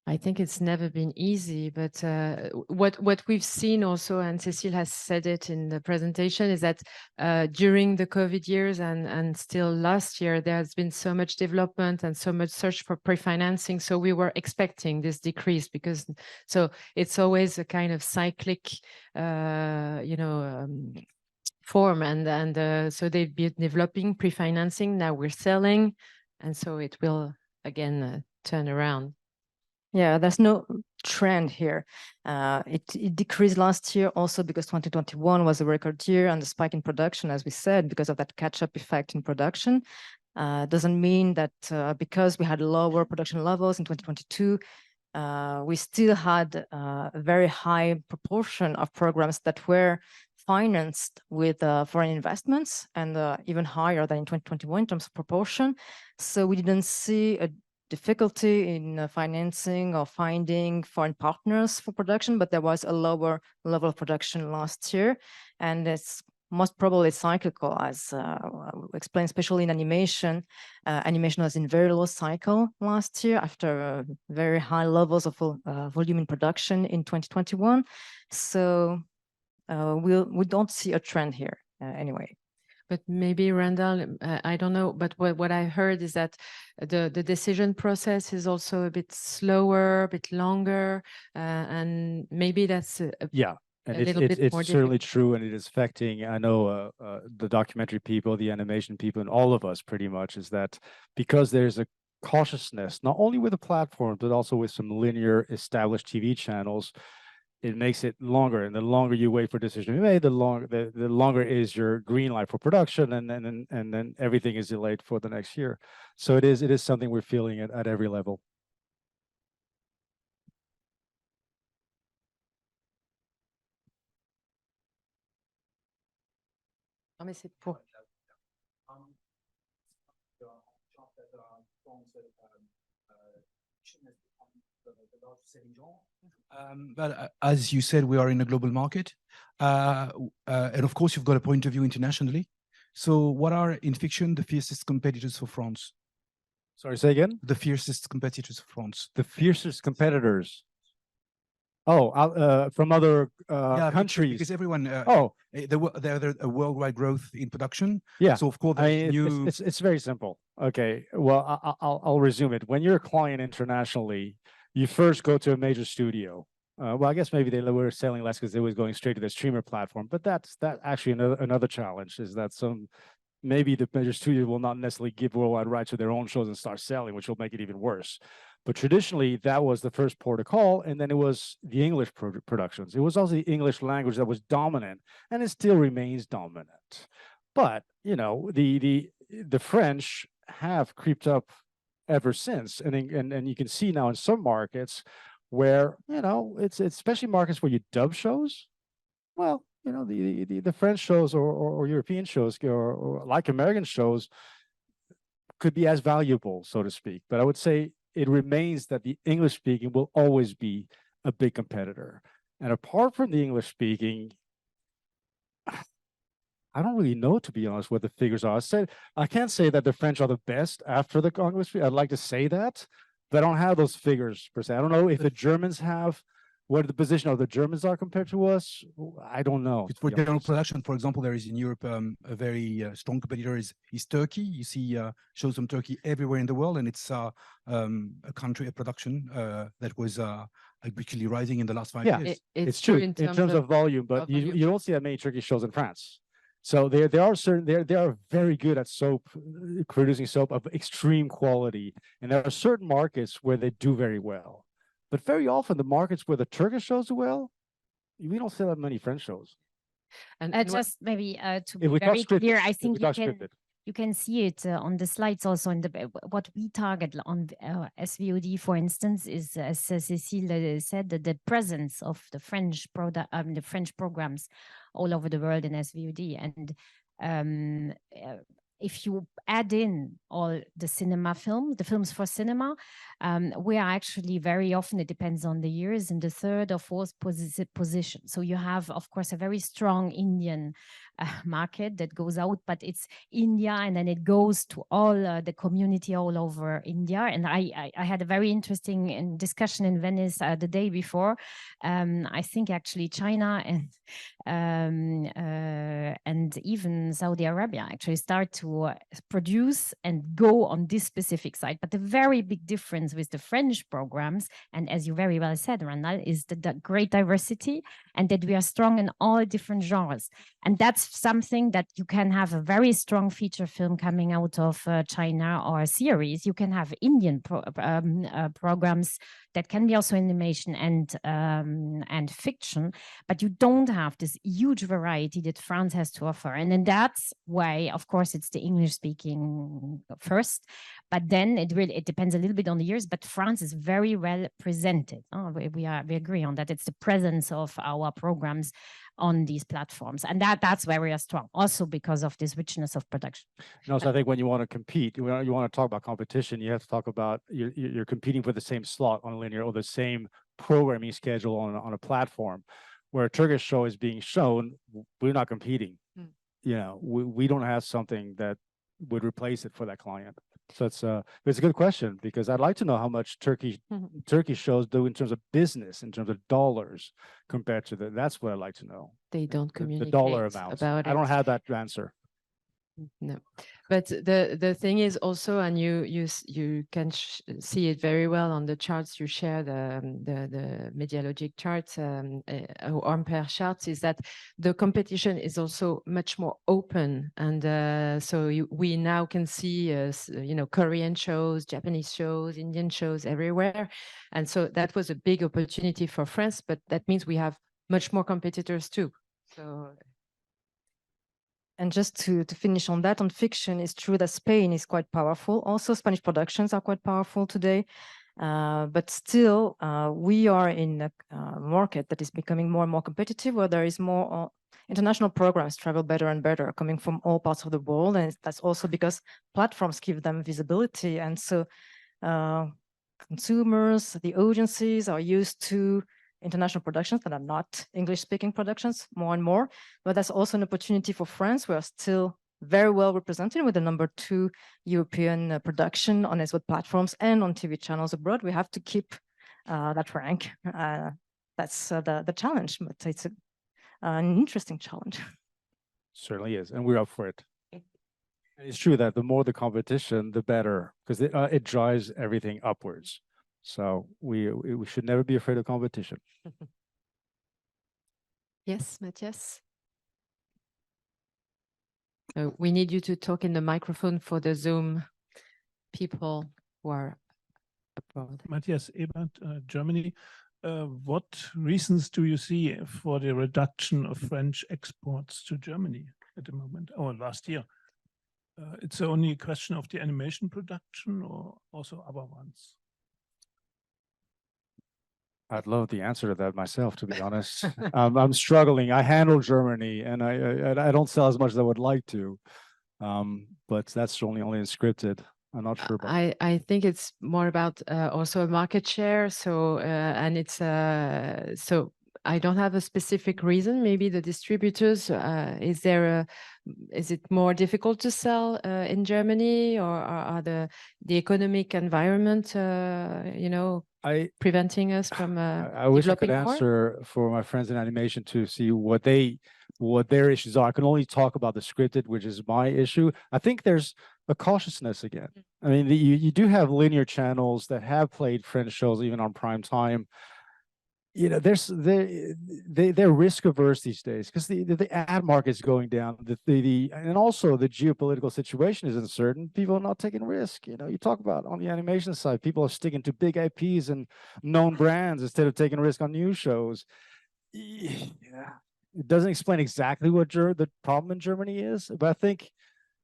I think it's never been easy, but what we've seen also, and Cécile has said it in the presentation, is that during the COVID years and still last year, there has been so much development and so much search for pre-financing. So we were expecting this decrease so it's always a kind of cyclic, form. And so they've been developing pre-financing. Now we're selling, and so it will again turn around. Yeah, there's no trend here. It decreased last year also because 2021 was a record year, and the spike in production, as we said, because of that catch-up effect in production. Doesn't mean that because we had lower production levels in 2022, we still had a very high proportion of programs that were financed with foreign investments, and even higher than in 2021 in terms of proportion. So we didn't see a difficulty in financing or finding foreign partners for production, but there was a lower level of production last year, and it's most probably cyclical, as explained, especially in animation. Animation was in very low cycle last year after very high levels of volume in production in 2021. So we don't see a trend here anyway. But maybe Randall, I don't know, but what I heard is that the decision process is also a bit slower, a bit longer, and maybe that's yeah. And it's certainly true, and it is affecting, I know, the documentary people, the animation people, and all of us pretty much, is that because there's a cautiousness, not only with the platform, but also with some linear established TV channels, it makes it longer. And the longer you wait for decision to be made, the longer is your green light for production, and then everything is delayed for the next year. So it is something we're feeling at every level. Non, mais c'est pour. But as you said, we are in a global market, and of course, you've got a point of view internationally. So, what are in fiction the fiercest competitors for France? Sorry, say again. The fiercest competitors for France. The fiercest competitors. Oh, from other countries. Because everyone. There's a worldwide growth in production. Yeah. So of course, it's very simple. Okay. Well, I'll resume it. When you're a client internationally, you first go to a major studio. Well, I guess maybe they were selling less because they was going straight to the streamer platform. But that's actually another challenge, is that maybe the major studio will not necessarily give worldwide rights to their own shows and start selling, which will make it even worse. But traditionally, that was the first port of call, and then it was the English productions. It was also the English language that was dominant, and it still remains dominant. But you know, the French have creeped up ever since, and you can see now in some markets where, you know, it's especially markets where you dub shows. Well, you know, the French shows or European shows or like American shows could be as valuable, so to speak. But I would say it remains that the English speaking will always be a big competitor. And apart from the English speaking, I don't really know, to be honest, what the figures are. I can't say that the French are the best after the English. I'd like to say that, but I don't have those figures per se. I don't know if the Germans have, what the position of the Germans are compared to us. I don't know. For general production, for example, there is in Europe a very strong competitor is Turkey. You see shows from Turkey everywhere in the world, and it's a country, a production that was quickly rising in the last 5 years. It's true in terms of volume, but you don't see that many Turkish shows in France. So they are very good at soap, producing soap of extreme quality, and there are certain markets where they do very well. But very often, the markets where the Turkish shows do well, we don't see that many French shows. And just maybe to be very clear, I think you can see it on the slides also. In what we target on SVOD, for instance, is, as Cécile said, the presence of the French programs all over the world in SVOD. And if you add in all the cinema film, the films for cinema, we are actually very often, it depends on the years, in the third or fourth position. So you have, of course, a very strong Indian market that goes out, but it's India, and then it goes to all the community all over India. And I had a very interesting discussion in Venice the day before. I think actually China and even Saudi Arabia actually start to produce and go on this specific side. But the very big difference with the French programs, and as you very well said, Randall, is the great diversity, and that we are strong in all different genres. And that's something that you can have a very strong feature film coming out of China, or a series. You can have Indian programs that can be also animation and fiction, but you don't have this huge variety that France has to offer. And in that way, of course, it's the English speaking first, but then it depends a little bit on the years, but France is very well presented. We agree on that. It's the presence of our programs on these platforms, and that's where we are strong, also because of this richness of production. No, so I think when you want to compete, you want to talk about competition, you have to talk about you're competing for the same slot on linear or the same programming schedule on a platform. Where a Turkish show is being shown, we're not competing. we don't have something that would replace it for that client. So it's a good question, because I'd like to know how much Turkey shows do in terms of business, in terms of dollars, compared to that's what I'd like to know. They don't communicate the dollar amount. about it. I don't have that answer. No, but the thing is also, and you can see it very well on the charts you share, the Medialogic charts or Ampere charts, is that the competition is also much more open, and so we now can see Korean shows, Japanese shows, Indian shows everywhere, and so that was a big opportunity for France, but that means we have much more competitors too. So. And just to finish on that, on fiction, it's true that Spain is quite powerful. Also, Spanish productions are quite powerful today. But still, we are in a market that is becoming more and more competitive, where there is more international programs travel better and better, coming from all parts of the world. And that's also because platforms give them visibility. And so consumers, the audiences are used to international productions that are not English-speaking productions more and more, but that's also an opportunity for France. We are still very well represented with the #2 European production on SVOD platforms and on TV channels abroad. We have to keep that rank. That's the challenge, but it's an interesting challenge. Certainly is, and we're up for it. It's true that the more the competition, the better, because it drives everything upwards. So we should never be afraid of competition. Yes, Matthias. We need you to talk in the microphone for the Zoom people who are abroad. Matthias Ebert, Germany. What reasons do you see for the reduction of French exports to Germany at the moment, or last year? It's only a question of the animation production or also other ones? I'd love the answer to that myself, to be honest. I'm struggling. I handle Germany, and I don't sell as much as I would like to, but that's only in scripted. I'm not sure about. I think it's more about also a market share. So and it's so I don't have a specific reason. Maybe the distributors. Is it more difficult to sell in Germany, or are the economic environment preventing us from I wish I could answer for my friends in animation to see what their issues are. I can only talk about the scripted, which is my issue. I think there's a cautiousness again. I mean, you do have linear channels that have played French shows even on prime time. They're risk averse these days because the ad market is going down. And also the geopolitical situation is uncertain. People are not taking risk. You talk about on the animation side, people are sticking to big IPs and known brands instead of taking risk on new shows. Yeah, it doesn't explain exactly what the problem in Germany is, but I think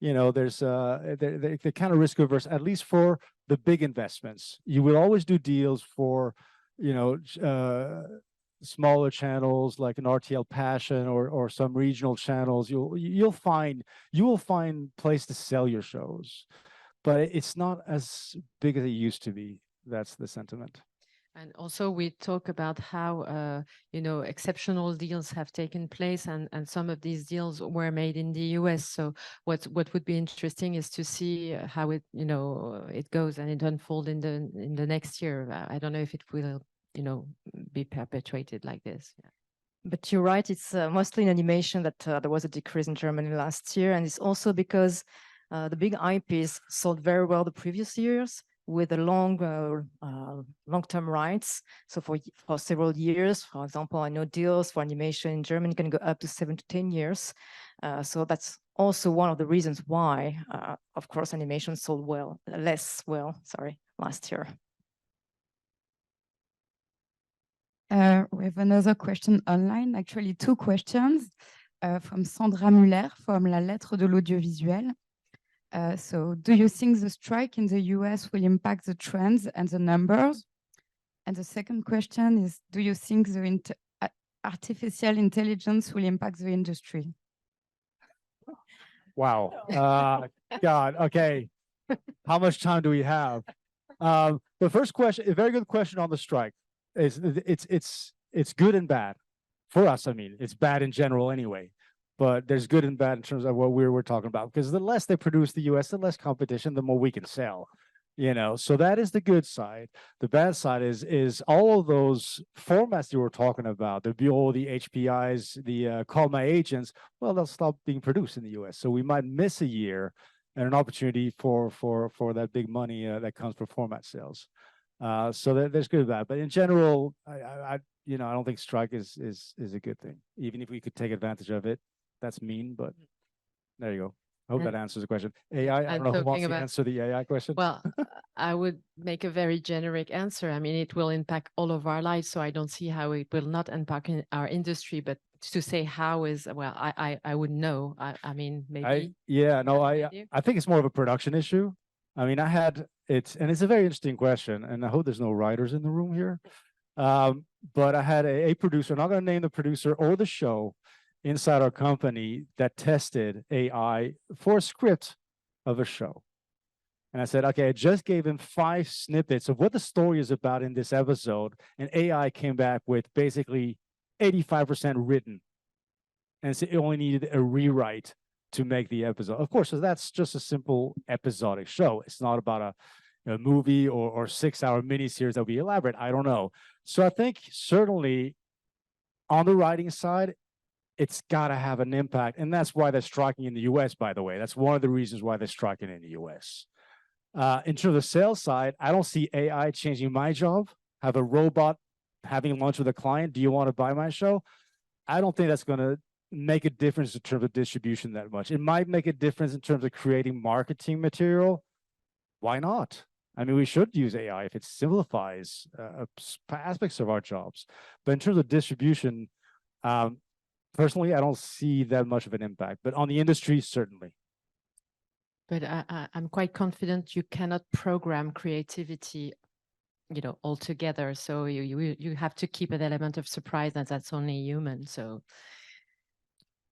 there's they're kind of risk averse, at least for the big investments. You will always do deals for smaller channels like an RTL Passion or some regional channels. You will find place to sell your shows, but it's not as big as it used to be. That's the sentiment. And also we talk about how exceptional deals have taken place, and some of these deals were made in the US. So what would be interesting is to see how it it goes and it unfolds in the next year. I don't know if it will be perpetuated like this. Yeah. But you're right, it's mostly in animation that there was a decrease in Germany last year, and it's also because the big IPs sold very well the previous years with the long-term rights. So for several years, for example, I know deals for animation in Germany can go up to 7 to 10 years. So that's also one of the reasons why, of course, animation sold less well, last year. We have another question online, actually 2 questions from Sandra Muller from La Lettre de l'Audiovisuel. So do you think the strike in the US will impact the trends and the numbers? And the second question is, do you think the artificial intelligence will impact the industry? Wow. God, okay. How much time do we have? The first question, a very good question on the strike. It's good and bad for us. I mean, it's bad in general anyway, but there's good and bad in terms of what we're talking about, because the less they produce the US, the less competition, the more we can sell, you know. So that is the good side. The bad side is all of those formats you were talking about, the BO, the HPIs, the Call My Agents, well, they'll stop being produced in the US. So we might miss a year and an opportunity for that big money that comes from format sales. So there's good and bad, but in general, I don't think strike is a good thing. Even if we could take advantage of it, that's mean, but there you go. I hope that answers the question. AI, I don't know who wants to answer the AI question. Well, I would make a very generic answer. I mean, it will impact all of our lives, so I don't see how it will not impact in our industry. But to say how is, well, I wouldn't know. I mean, maybe. I think it's more of a production issue. I mean, and it's a very interesting question, and I hope there's no writers in the room here. But I had a producer, I'm not going to name the producer or the show, inside our company that tested AI for a script of a show. And I said, okay, I just gave him 5 snippets of what the story is about in this episode, and AI came back with basically 85% written. And so it only needed a rewrite to make the episode. Of course, so that's just a simple episodic show. It's not about a movie or 6-hour miniseries that will be elaborate. I don't know. So I think certainly on the writing side, it's got to have an impact. And that's why they're striking in the US, by the way. That's one of the reasons why they're striking in the US. In terms of the sales side, I don't see AI changing my job. Have a robot having lunch with a client. Do you want to buy my show? I don't think that's going to make a difference in terms of distribution that much. It might make a difference in terms of creating marketing material. Why not? I mean, we should use AI if it simplifies aspects of our jobs. But in terms of distribution, personally, I don't see that much of an impact. But on the industry, certainly. But I'm quite confident you cannot program creativity, altogether. So you have to keep an element of surprise, and that's only human. So,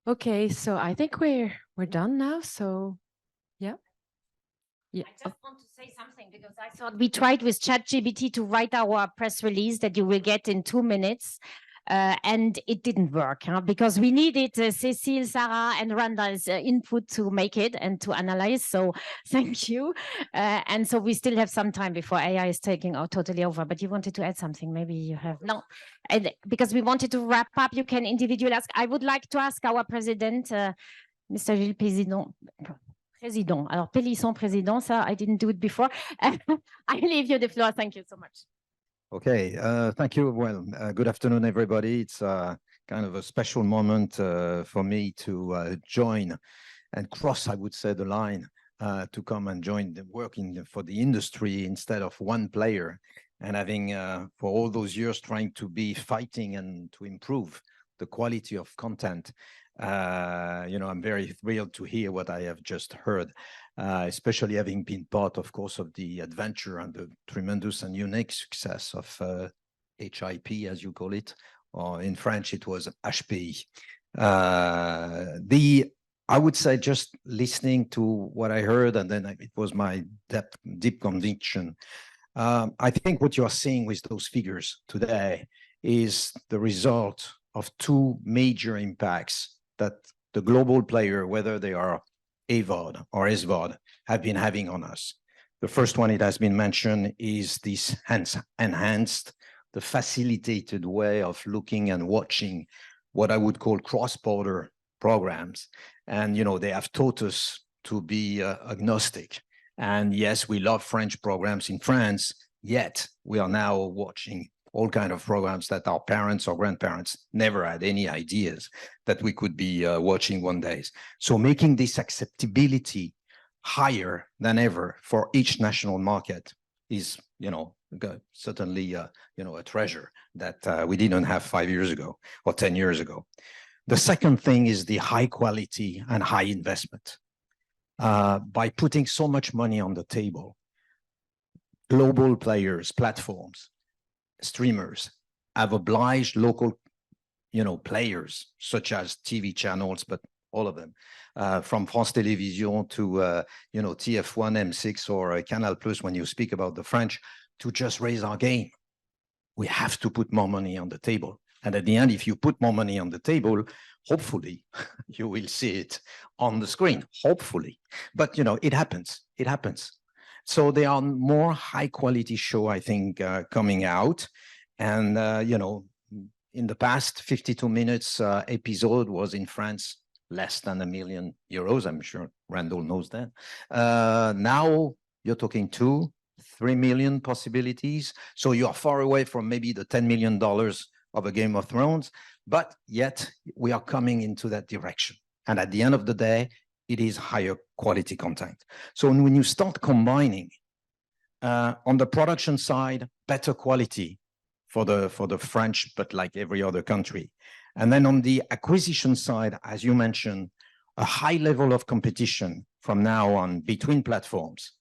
okay, so I think we're done now. So, yeah. I just want to say something, because I thought we tried with ChatGPT to write our press release that you will get in 2 minutes. And it didn't work, because we needed Cécile, Sarah, and Randall's input to make it and to analyze. So thank you. And so we still have some time before AI is taking totally over. But you wanted to add something? Maybe you have. No, and because we wanted to wrap up, you can individually ask. I would like to ask our president, Mr. Gilles Président. Alors, Pélisson Président, ça, I didn't do it before. I leave you the floor. Thank you so much. Okay, thank you. Well, good afternoon, everybody. It's kind of a special moment for me to join and cross, I would say, the line to come and join the working for the industry instead of one player, and having for all those years trying to be fighting and to improve the quality of content. I'm very thrilled to hear what I have just heard, especially having been part, of course, of the adventure and the tremendous and unique success of HIP, as you call it, or in French, it was HPI. I would say, just listening to what I heard, and then it was my deep conviction. I think what you are seeing with those figures today is the result of 2 major impacts that the global player, whether they are AVOD or SVOD, have been having on us. The first one, it has been mentioned, is this enhanced, the facilitated way of looking and watching what I would call cross-border programs. And, they have taught us to be agnostic. And yes, we love French programs in France, yet we are now watching all kinds of programs that our parents or grandparents never had any ideas that we could be watching one day. So making this acceptability higher than ever for each national market is, certainly, a treasure that we didn't have 5 years ago or 10 years ago. The second thing is the high quality and high investment. By putting so much money on the table, global players, platforms, streamers have obliged local, players such as TV channels, but all of them, from France Télévisions to, TF1, M6, or Canal Plus, when you speak about the French, to just raise our game. We have to put more money on the table. And at the end, if you put more money on the table, hopefully you will see it on the screen, hopefully. But, it happens. It happens. So there are more high quality show, I think, coming out. And, in the past 52 minutes episode was in France, less than €1 million. I'm sure Randall knows that. Now you're talking 2-3 million possibilities. So you are far away from maybe the $10 million of a Game of Thrones, but yet we are coming into that direction. And at the end of the day, it is higher quality content. So when you start combining on the production side, better quality for the French, but like every other country. And then on the acquisition side, as you mentioned, a high level of competition from now on between platforms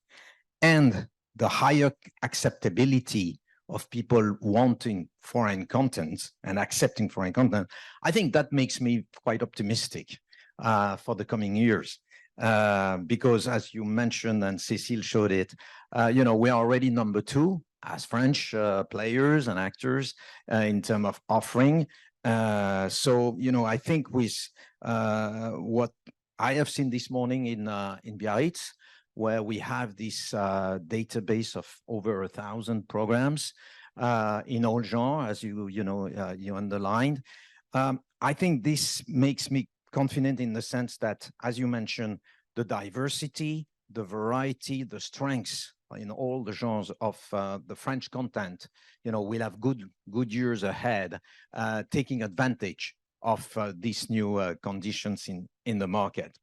and the higher acceptability of people wanting foreign content and accepting foreign content, I think that makes me quite optimistic for the coming years. Because as you mentioned, and Cécile showed it, we are already number 2 as French players and actors in terms of offering. So, I think with what I have seen this morning in Biarritz, where we have this database of over 1,000 programs in all genres, as you underlined. I think this makes me confident in the sense that, as you mentioned, the diversity, the variety, the strengths in all the genres of the French content, we'll have good years ahead, taking advantage of these new conditions in the market.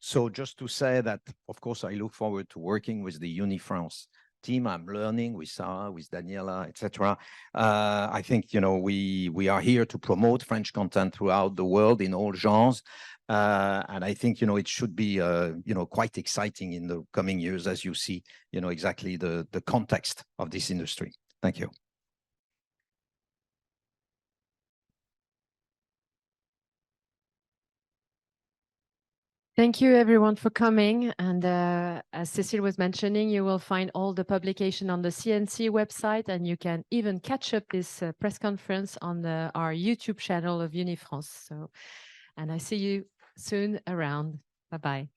So just to say that, of course, I look forward to working with the Unifrance team. I'm learning with Sarah, with Daniela, etc. I think, we are here to promote French content throughout the world in all genres. And I think, it should be, quite exciting in the coming years as you see, exactly the context of this industry. Thank you. Thank you, everyone, for coming. And as Cécile was mentioning, you will find all the publication on the CNC website, and you can even catch up this press conference on our YouTube channel of Unifrance. And I see you soon around. Bye-bye.